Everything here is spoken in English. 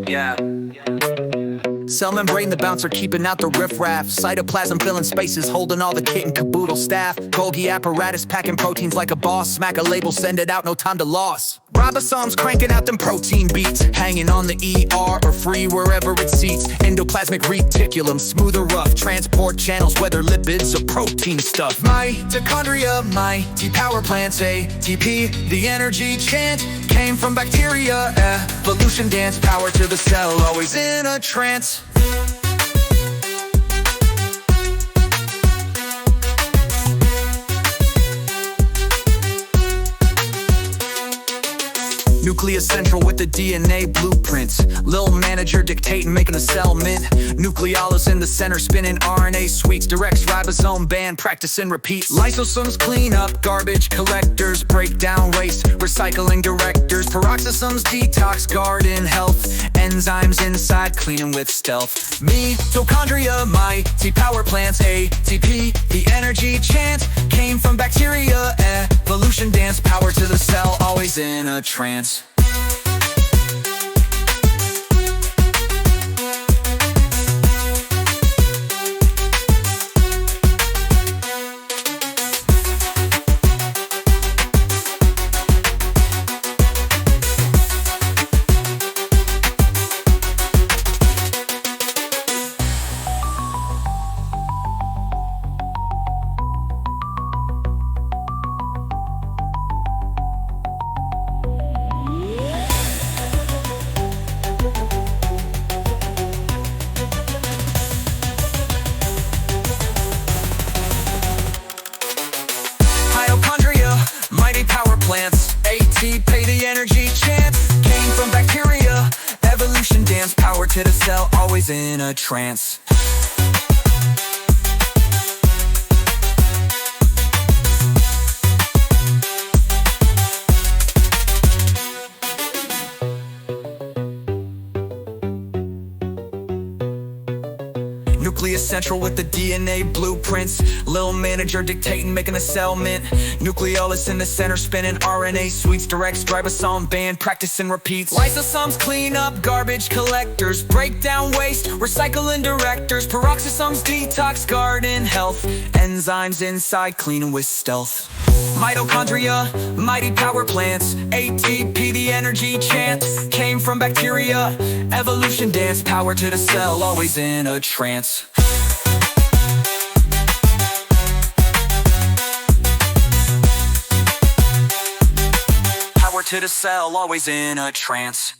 Yeah. Cell membrane, the bouncer keeping out the riffraff. Cytoplasm filling spaces, holding all the kit and caboodle staff. Golgi apparatus packing proteins like a boss. Smack a label, send it out, no time to loss. Ribosomes cranking out them protein beats, hanging on the ER or free wherever it seats. Endoplasmic reticulum, smooth or rough. Transport channels, whether lipids or protein stuff. Mitochondria, mighty power plants. ATP, the energy chant came from bacteria. Evolution dance, power to the cell, always in a trance. Nucleus central with the DNA blueprints. Lil manager dictating, making a cell mint. Nucleolus in the center spinning RNA suites. Directs ribosome band, practice and repeat. Lysosomes clean up garbage collectors. Break down waste, recycling directors. Peroxisomes detox, garden health. Enzymes inside, cleaning with stealth. Mitochondria, mighty power plants. ATP, the energy chant came from bacteria. Evolution dance, power to the cell, always in a trance. Mighty power plants, ATP, the energy chant came from bacteria. Evolution dance, power to the cell, always in a trance. Nucleus central with the DNA blueprints. Lil manager dictating, making a cell mint. Nucleolus in the center spinning RNA suites. Directs ribosome band, practice and repeats. Lysosomes clean up garbage collectors. Break down waste, recycling directors. Peroxisomes detox, garden health. Enzymes inside, cleaning with stealth. Mitochondria, mighty power plants. ATP, the energy chant came from bacteria. Evolution dance, power to the cell, always in a trance. Power to the cell, always in a trance.